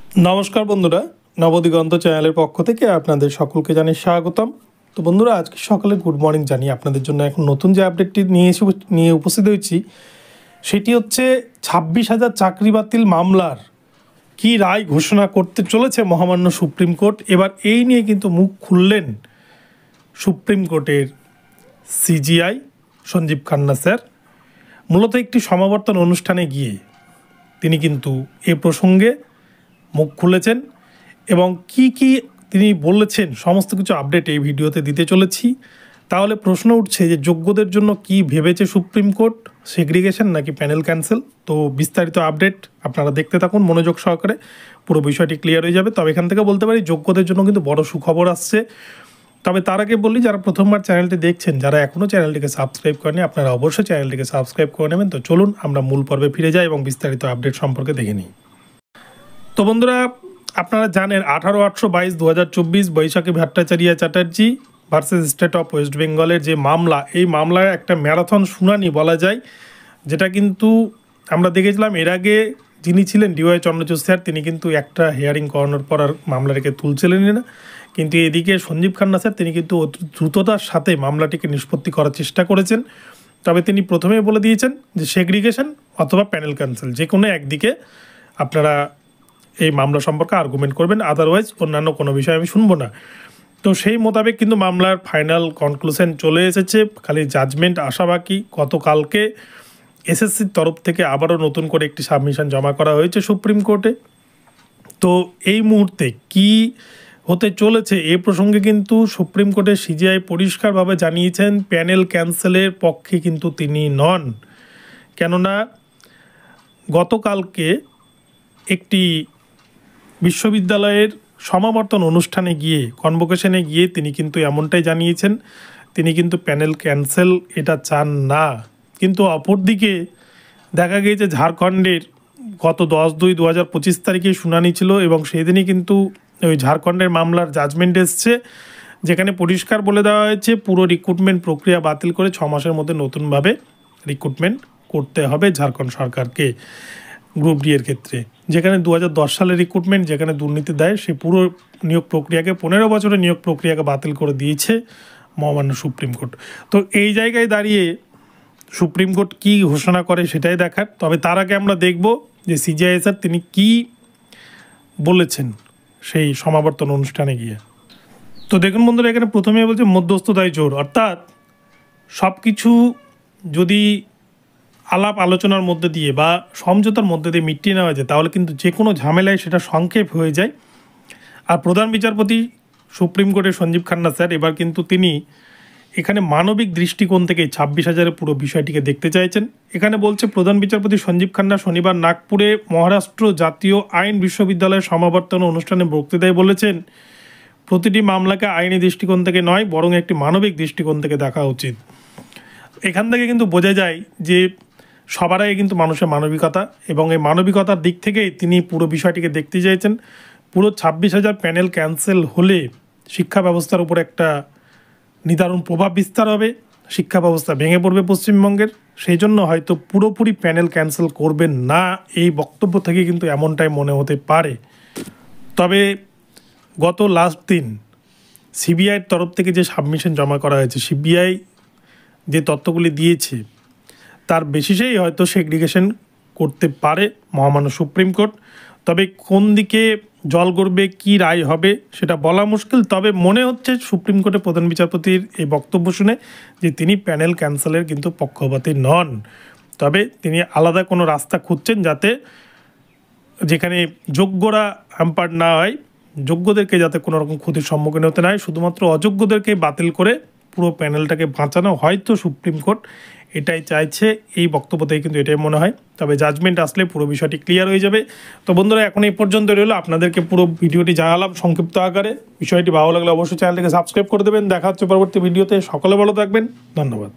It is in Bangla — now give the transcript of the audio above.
নমস্কার বন্ধুরা, নবদিগন্ত চ্যানেলের পক্ষ থেকে আপনাদের সকলকে জানাই স্বাগতম। তো বন্ধুরা, আজকে সকালে গুড মর্নিং জানিয়ে আপনাদের জন্য এখন নতুন যে আপডেটটি নিয়ে উপস্থিত হয়েছি, সেটি হচ্ছে 26,000 চাকরি বাতিল মামলার কি রায় ঘোষণা করতে চলেছে মহামান্য সুপ্রিম কোর্ট। এবার এই নিয়ে কিন্তু মুখ খুললেন সুপ্রিম কোর্টের সিজিআই সঞ্জীব খান্না স্যার। মূলত একটি সমাবর্তন অনুষ্ঠানে গিয়ে তিনি কিন্তু এ প্রসঙ্গে মুখ খুলেছেন এবং কি তিনি বলেছেন সমস্ত কিছু আপডেট এই ভিডিওতে দিতে চলেছি। তাহলে প্রশ্ন উঠছে যে যোগ্যদের জন্য কি ভেবেছে সুপ্রিম কোর্ট, সেগ্রিগেশন নাকি প্যানেল ক্যান্সেল? তো বিস্তারিত আপডেট আপনারা দেখতে থাকুন মনোযোগ সহকারে, পুরো বিষয়টি ক্লিয়ার হয়ে যাবে। তবে এখান থেকে বলতে পারি যোগ্যদের জন্য কিন্তু বড় সুখবর আসছে। তবে তার আগে বলি, যারা প্রথমবার চ্যানেলটি দেখছেন, যারা এখনও চ্যানেলটিকে সাবস্ক্রাইব করেনি, আপনারা অবশ্যই চ্যানেলটিকে সাবস্ক্রাইব করে নেবেন। তো চলুন আমরা মূল পর্বে ফিরে যাই এবং বিস্তারিত আপডেট সম্পর্কে দেখে নিই। তো বন্ধুরা, আপনারা জানেন 18/8/22 Baishakhi Bhattacharya Chatterjee versus state of West বেঙ্গলের যে মামলা, এই মামলায় একটা ম্যারাথন শুনানি বলা যায়, যেটা কিন্তু আমরা দেখেছিলাম এর আগে যিনি ছিলেন ডিওয়াই চন্দ্রচূড় স্যার, তিনি কিন্তু একটা হিয়ারিং করানোর পর আর মামলাটিকে তুলছিলেন না। কিন্তু এদিকে সঞ্জীব খান্না স্যার তিনি কিন্তু দ্রুততার সাথে মামলাটিকে নিষ্পত্তি করার চেষ্টা করেছেন। তবে তিনি প্রথমেই বলে দিয়েছেন যে সেগ্রিগেশন অথবা প্যানেল ক্যান্সেল, যে কোনো একদিকে আপনারা এই মামলা সম্পর্কে আর্গুমেন্ট করবেন, আদারওয়াইজ অন্যান্য কোনো বিষয় আমি শুনবো না। তো সেই মোতাবেক কিন্তু মামলার ফাইনাল কনক্লুশন চলে এসেছে, খালি জাজমেন্ট আসা বাকি। গতকালকে এসএসসির তরফ থেকে আবারও নতুন করে একটি সাবমিশন জমা করা হয়েছে সুপ্রিম কোর্টে। তো এই মুহূর্তে কি হতে চলেছে এ প্রসঙ্গে কিন্তু সুপ্রিম কোর্টের সিজিআই পরিষ্কারভাবে জানিয়েছেন প্যানেল ক্যান্সেলের পক্ষে কিন্তু তিনি নন। কেননা গতকালকে একটি বিশ্ববিদ্যালয়ের সমাবর্তন অনুষ্ঠানে গিয়ে, কনভোকেশনে গিয়ে তিনি কিন্তু এমনটাই জানিয়েছেন, তিনি কিন্তু প্যানেল ক্যান্সেল এটা চান না। কিন্তু অপরদিকে দেখা গিয়েছে ঝাড়খণ্ডের গত 10/2/2025 তারিখে শুনানি ছিল এবং সেই দিনই কিন্তু ওই ঝাড়খণ্ডের মামলার জাজমেন্ট এসছে, যেখানে পরিষ্কার বলে দেওয়া হয়েছে পুরো রিক্রুটমেন্ট প্রক্রিয়া বাতিল করে 6 মাসের মধ্যে নতুনভাবে রিক্রুটমেন্ট করতে হবে ঝাড়খণ্ড সরকারকে গ্রুপ ডি এর ক্ষেত্রে। যেখানে 2010 সালের রিক্রুটমেন্ট, যেখানে দুর্নীতি দেয়, সেই পুরো নিয়োগ প্রক্রিয়াকে 15 বছরের নিয়োগ প্রক্রিয়াকে বাতিল করে দিয়েছে মহামান্য সুপ্রিম কোর্ট। তো এই জায়গায় দাঁড়িয়ে সুপ্রিম কোর্ট কী ঘোষণা করে সেটাই দেখার। তবে তার আগে আমরা দেখব যে সিজিআই স্যার তিনি কী বলেছেন সেই সমাবর্তন অনুষ্ঠানে গিয়ে। তো দেখুন বন্ধুরা, এখানে প্রথমে বলছে মধ্যস্থতায় জোর, অর্থাৎ সব কিছু যদি আলাপ আলোচনার মধ্যে দিয়ে বা সমঝোতার মধ্যে দিয়ে মিটিয়ে নেওয়া যায়, তাহলে কিন্তু যে কোনো ঝামেলায় সেটা সংক্ষেপ হয়ে যায়। আর প্রধান বিচারপতি সুপ্রিম কোর্টের সঞ্জীব খান্না স্যার এবার কিন্তু তিনি এখানে মানবিক দৃষ্টিকোণ থেকে 26,000 পুরো বিষয়টিকে দেখতে চাইছেন। এখানে বলছে প্রধান বিচারপতি সঞ্জীব খান্না শনিবার নাগপুরে মহারাষ্ট্র জাতীয় আইন বিশ্ববিদ্যালয়ের সমাবর্তন অনুষ্ঠানে বক্তৃতায় বলেছেন, প্রতিটি মামলাকে আইনি দৃষ্টিকোণ থেকে নয়, বরং একটি মানবিক দৃষ্টিকোণ থেকে দেখা উচিত। এখান থেকে কিন্তু বোঝা যায় যে সবার আগে কিন্তু মানুষের মানবিকতা, এবং এই মানবিকতার দিক থেকেই তিনি পুরো বিষয়টিকে দেখতে চাইছেন। পুরো 26,000 প্যানেল ক্যান্সেল হলে শিক্ষা ব্যবস্থার উপর একটা নিদারুণ প্রভাব বিস্তার হবে, শিক্ষা ব্যবস্থা ভেঙে পড়বে পশ্চিমবঙ্গের। সেই জন্য হয়তো পুরোপুরি প্যানেল ক্যান্সেল করবেন না, এই বক্তব্য থেকে কিন্তু এমনটাই মনে হতে পারে। তবে গত লাস্ট দিন সিবিআইয়ের তরফ থেকে যে সাবমিশন জমা করা হয়েছে, সিবিআই যে তথ্যগুলি দিয়েছে তার বেসিসেই হয়তো সেগ্রিগেশন করতে পারে মহামান্য সুপ্রিম কোর্ট। তবে কোন দিকে জল গড়বে, কী রায় হবে সেটা বলা মুশকিল। তবে মনে হচ্ছে সুপ্রিম কোর্টের প্রধান বিচারপতির এই বক্তব্য শুনে যে তিনি প্যানেল ক্যান্সেলের কিন্তু পক্ষপাতী নন। তবে তিনি আলাদা কোনো রাস্তা খুঁজছেন যাতে যেখানে যোগ্যরা হ্যাম্পার্ড না হয়, যোগ্যদেরকে যাতে কোনো রকম ক্ষতির সম্মুখীন হতে না হয়, শুধুমাত্র অযোগ্যদেরকে বাতিল করে পুরো প্যানেলটাকে বাঁচানো হয়তো সুপ্রিম কোর্ট এটাই চাইছে। এই বক্তব্য থেকে কিন্তু এটাই মনে হয়। তবে জাজমেন্ট আসলে পুরো বিষয়টি ক্লিয়ার হয়ে যাবে। তো বন্ধুরা, এখন এই পর্যন্ত রইল, আপনাদেরকে পুরো ভিডিওটি জানালাম সংক্ষিপ্ত আকারে। বিষয়টি ভালো লাগলে অবশ্যই চ্যানেলটিকে সাবস্ক্রাইব করে দেবেন। দেখা হচ্ছে পরবর্তী ভিডিওতে। সকলে ভালো থাকবেন, ধন্যবাদ।